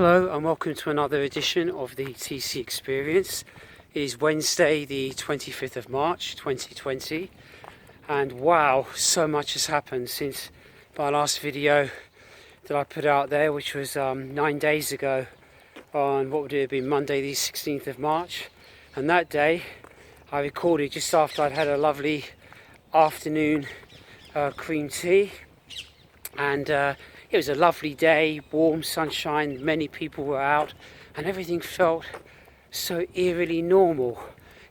Hello and welcome to another edition of the TC Experience. It is Wednesday the 25th of March 2020 and wow, so much has happened since my last video that I put out there, which was 9 days ago on what would it have been Monday the 16th of March. And that day I recorded just after I'd had a lovely afternoon cream tea, and it was a lovely day, warm sunshine, many people were out, and everything felt so eerily normal,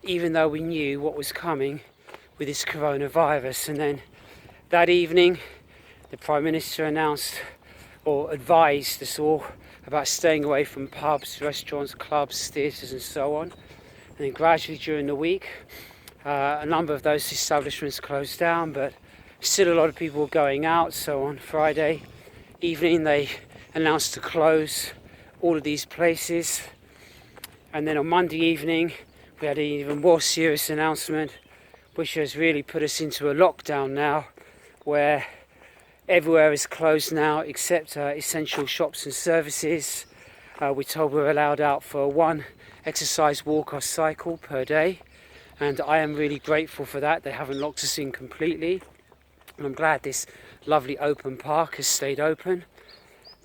even though we knew what was coming with this coronavirus. And then that evening, the Prime Minister announced or advised us all about staying away from pubs, restaurants, clubs, theatres and so on. And then gradually during the week, a number of those establishments closed down, but still a lot of people were going out. So on Friday evening they announced to close all of these places, and then on Monday evening we had an even more serious announcement, which has really put us into a lockdown now, where everywhere is closed now except essential shops and services. We're told we're allowed out for one exercise, walk or cycle per day, and I am really grateful for that. They haven't locked us in completely, and I'm glad this lovely open park has stayed open.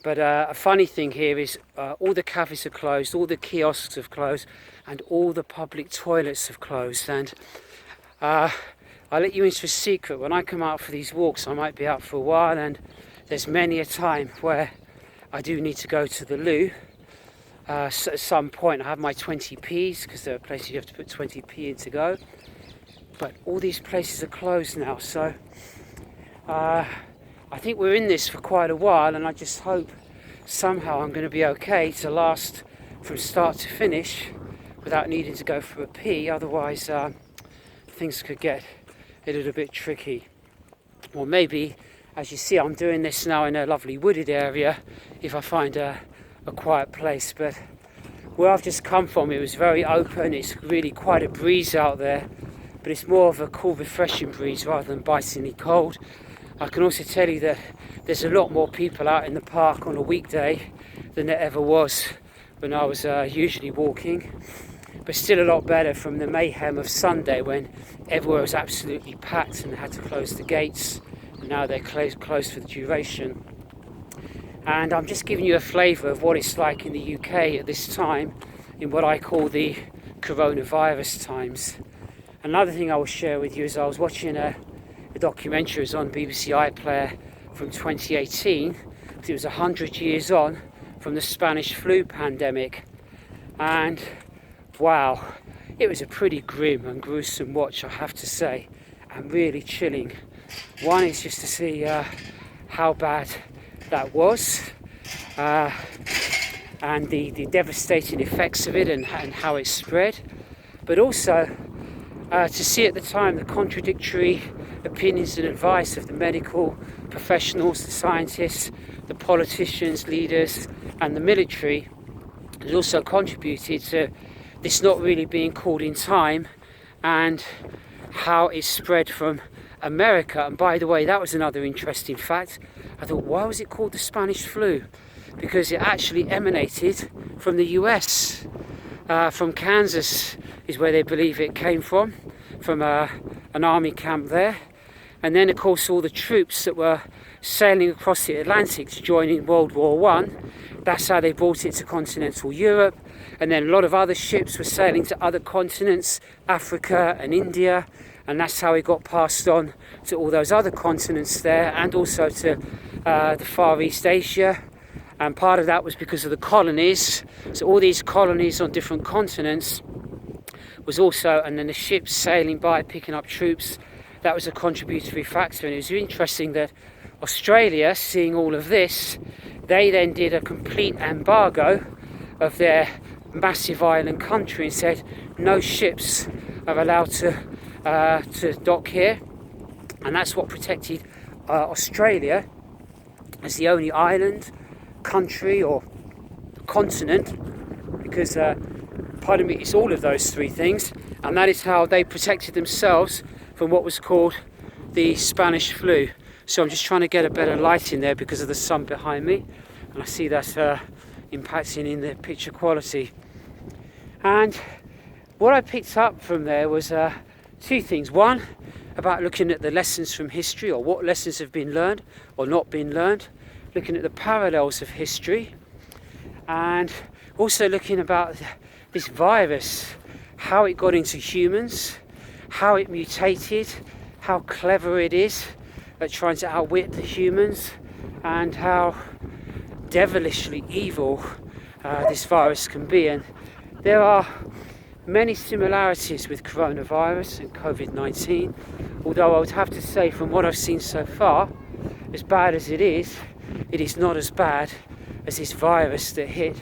But a funny thing here is all the cafes are closed, all the kiosks have closed, and all the public toilets have closed. And I'll let you into a secret. When I come out for these walks, I might be out for a while, and there's many a time where I do need to go to the loo. So at some point I have my 20p's, because there are places you have to put 20p in to go. But all these places are closed now, so I think we're in this for quite a while, and I just hope somehow I'm going to be okay to last from start to finish without needing to go for a pee. Otherwise things could get a little bit tricky. Or maybe, as you see, I'm doing this now in a lovely wooded area if I find a quiet place. But where I've just come from, it was very open. It's really quite a breeze out there, but it's more of a cool, refreshing breeze rather than bitingly cold. I can also tell you that there's a lot more people out in the park on a weekday than there ever was when I was usually walking, but still a lot better from the mayhem of Sunday when everywhere was absolutely packed and they had to close the gates, and now they're closed for the duration. And I'm just giving you a flavour of what it's like in the UK at this time, in what I call the coronavirus times. Another thing I will share with you is I was watching a documentary on BBC iPlayer from 2018. It was 100 years on from the Spanish flu pandemic, and wow, it was a pretty grim and gruesome watch, I have to say, and really chilling. One is just to see how bad that was, and the devastating effects of it and how it spread, but also to see at the time the contradictory opinions and advice of the medical professionals, the scientists, the politicians, leaders and the military. It also contributed to this not really being called in time, and how it spread from America. And by the way, that was another interesting fact. I thought, why was it called the Spanish flu? Because it actually emanated from the US, from Kansas is where they believe it came from an army camp there. And then, of course, all the troops that were sailing across the Atlantic to join in World War I, that's how they brought it to continental Europe. And then a lot of other ships were sailing to other continents, Africa and India, and that's how it got passed on to all those other continents there, and also to the Far East Asia. And part of that was because of the colonies. So all these colonies on different continents was also, and then the ships sailing by picking up troops, that was a contributory factor. And it was interesting that Australia, seeing all of this, they then did a complete embargo of their massive island country and said no ships are allowed to dock here. And that's what protected Australia as the only island, country or continent, because pardon me, it's all of those three things, and that is how they protected themselves from what was called the Spanish flu. So I'm just trying to get a better light in there because of the sun behind me, and I see that impacting in the picture quality. And what I picked up from there was two things. One, about looking at the lessons from history, or what lessons have been learned or not been learned, looking at the parallels of history, and also looking about this virus, how it got into humans, how it mutated, how clever it is at trying to outwit the humans, and how devilishly evil this virus can be. And there are many similarities with coronavirus and COVID-19, although I would have to say, from what I've seen so far, as bad as it is not as bad as this virus that hit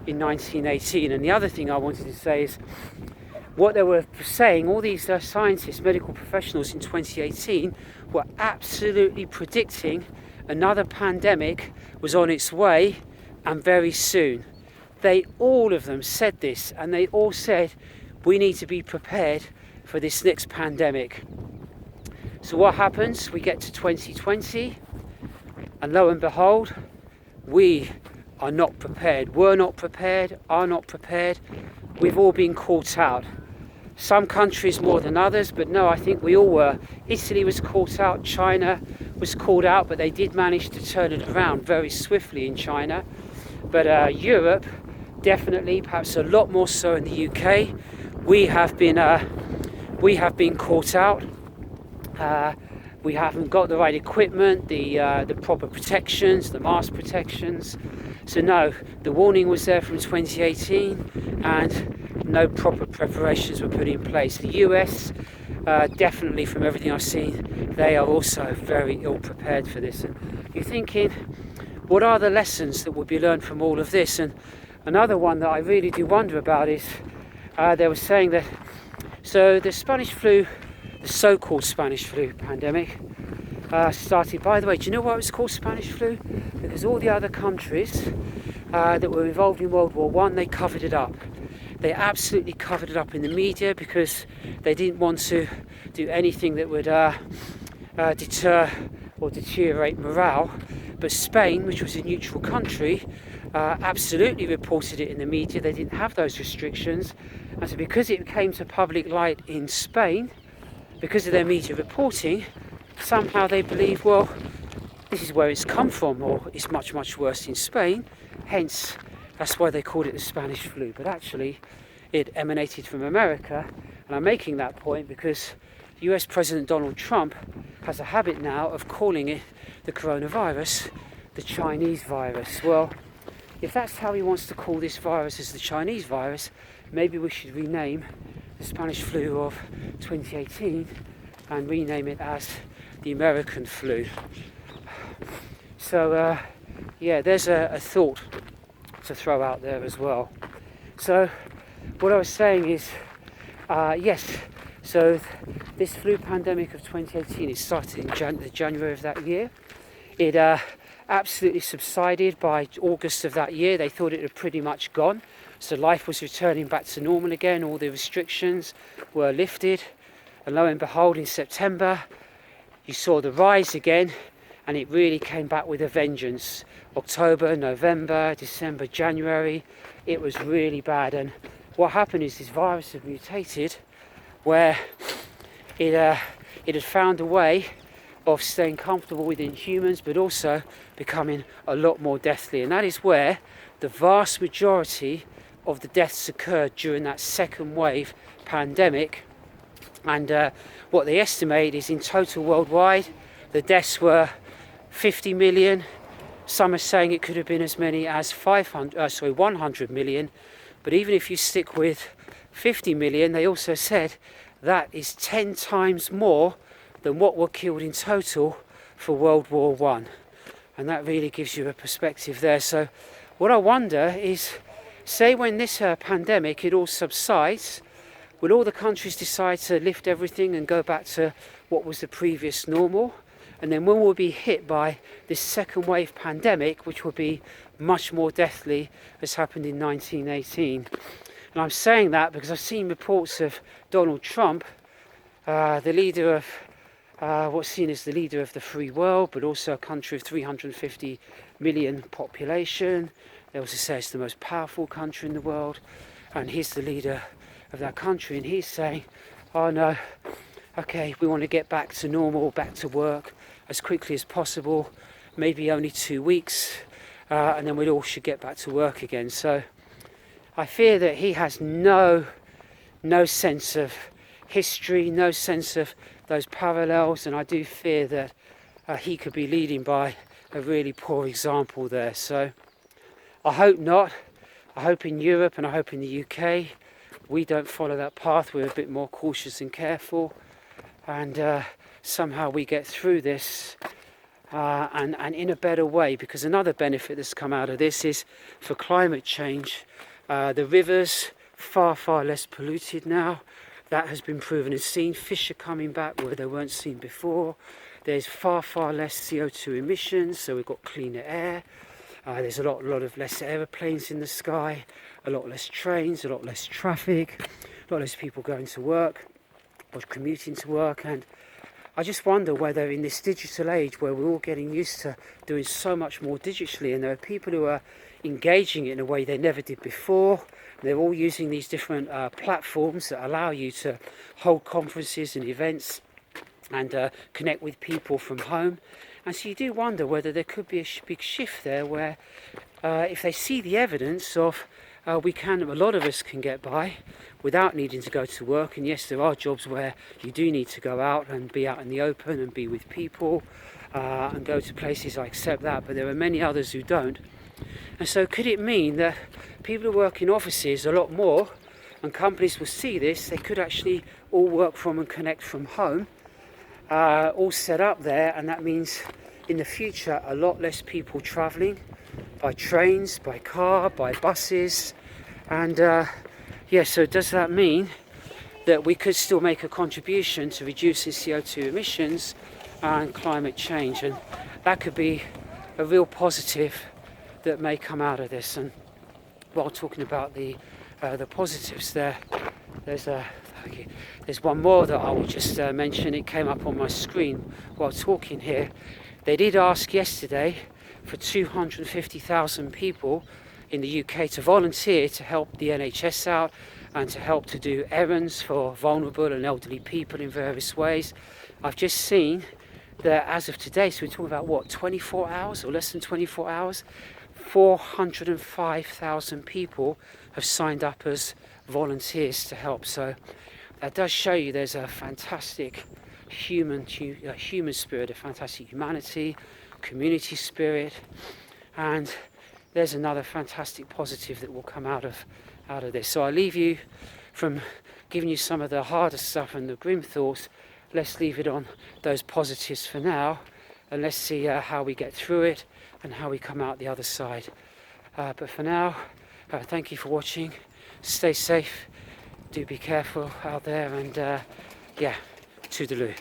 in 1918. And the other thing I wanted to say is, what they were saying, all these scientists, medical professionals in 2018 were absolutely predicting another pandemic was on its way, and very soon. All of them said this, and they all said we need to be prepared for this next pandemic. So what happens? We get to 2020, and lo and behold, we are not prepared. We're not prepared, are not prepared. We've all been caught out. Some countries more than others, but no, I think we all were. Italy was caught out, China was caught out, but they did manage to turn it around very swiftly in China. But Europe, definitely, perhaps a lot more so in the UK, we have been caught out. We haven't got the right equipment, the proper protections, the mask protections. So no, the warning was there from 2018, and no proper preparations were put in place. The US, definitely, from everything I've seen, they are also very ill prepared for this. And you're thinking, what are the lessons that would be learned from all of this? And another one that I really do wonder about is, they were saying that, so the Spanish flu, the so-called Spanish flu pandemic, started, by the way, do you know why it was called Spanish flu? Because all the other countries that were involved in World War I, they covered it up. They absolutely covered it up in the media because they didn't want to do anything that would deter or deteriorate morale. But Spain, which was a neutral country, absolutely reported it in the media. They didn't have those restrictions. And so because it came to public light in Spain, because of their media reporting, somehow they believe, well, this is where it's come from, or it's much, much worse in Spain. Hence, that's why they called it the Spanish flu. But actually, it emanated from America. And I'm making that point because US President Donald Trump has a habit now of calling it the coronavirus the Chinese virus. Well, if that's how he wants to call this virus, as the Chinese virus, maybe we should rename the Spanish flu of 2018 and rename it as the American flu. So yeah, there's a thought to throw out there as well. So what I was saying is, yes, so this flu pandemic of 2018, it started in January of that year. It absolutely subsided by August of that year. They thought it had pretty much gone. So life was returning back to normal again. All the restrictions were lifted. And lo and behold, in September, you saw the rise again, and it really came back with a vengeance. October, November, December, January, it was really bad. And what happened is this virus had mutated where it had found a way of staying comfortable within humans, but also becoming a lot more deathly. And that is where the vast majority of the deaths occurred during that second wave pandemic. And what they estimate is, in total worldwide, the deaths were 50 million. Some are saying it could have been as many as 100 million. But even if you stick with 50 million, they also said that is 10 times more than what were killed in total for World War I. And that really gives you a perspective there. So what I wonder is, say when this pandemic, it all subsides, will all the countries decide to lift everything and go back to what was the previous normal? And then when we'll be hit by this second wave pandemic, which will be much more deathly, as happened in 1918. And I'm saying that because I've seen reports of Donald Trump, the leader of what's seen as the leader of the free world, but also a country of 350 million population, they also say it's the most powerful country in the world, and he's the leader of that country, and he's saying, oh no, okay, we want to get back to normal, back to work as quickly as possible, maybe only 2 weeks, and then we all should get back to work again. So I fear that he has no sense of history, no sense of those parallels, and I do fear that he could be leading by a really poor example there. So I hope not. I hope in Europe and I hope in the UK we don't follow that path. We're a bit more cautious and careful, and somehow we get through this and in a better way, because another benefit that's come out of this is for climate change. The rivers far less polluted now. That has been proven and seen. Fish are coming back where they weren't seen before. There's far less CO2 emissions, so we've got cleaner air. There's a lot of less aeroplanes in the sky, a lot less trains, a lot less traffic, a lot less people going to work or commuting to work. And I just wonder whether in this digital age where we're all getting used to doing so much more digitally, and there are people who are engaging it in a way they never did before. They're all using these different platforms that allow you to hold conferences and events and connect with people from home. And so you do wonder whether there could be a big shift there where if they see the evidence of a lot of us can get by without needing to go to work. And yes, there are jobs where you do need to go out and be out in the open and be with people and go to places, I accept that, but there are many others who don't. And so could it mean that people who work in offices a lot more, and companies will see this, they could actually all work from and connect from home, all set up there, and that means in the future a lot less people travelling by trains, by car, by buses. And so does that mean that we could still make a contribution to reducing CO2 emissions and climate change? And that could be a real positive that may come out of this. And while talking about the positives there's one more that I will just mention. It came up on my screen while talking here. They did ask yesterday for 250,000 people in the UK to volunteer to help the NHS out and to help to do errands for vulnerable and elderly people in various ways. I've just seen that as of today, so we're talking about 24 hours or less than 24 hours, 405,000 people have signed up as volunteers to help. So that does show you there's a fantastic human spirit, a fantastic humanity, community spirit, and there's another fantastic positive that will come out of this. So I leave you from giving you some of the harder stuff and the grim thoughts. Let's leave it on those positives for now, and let's see how we get through it and how we come out the other side. But for now, thank you for watching. Stay safe, do be careful out there, and toodaloo.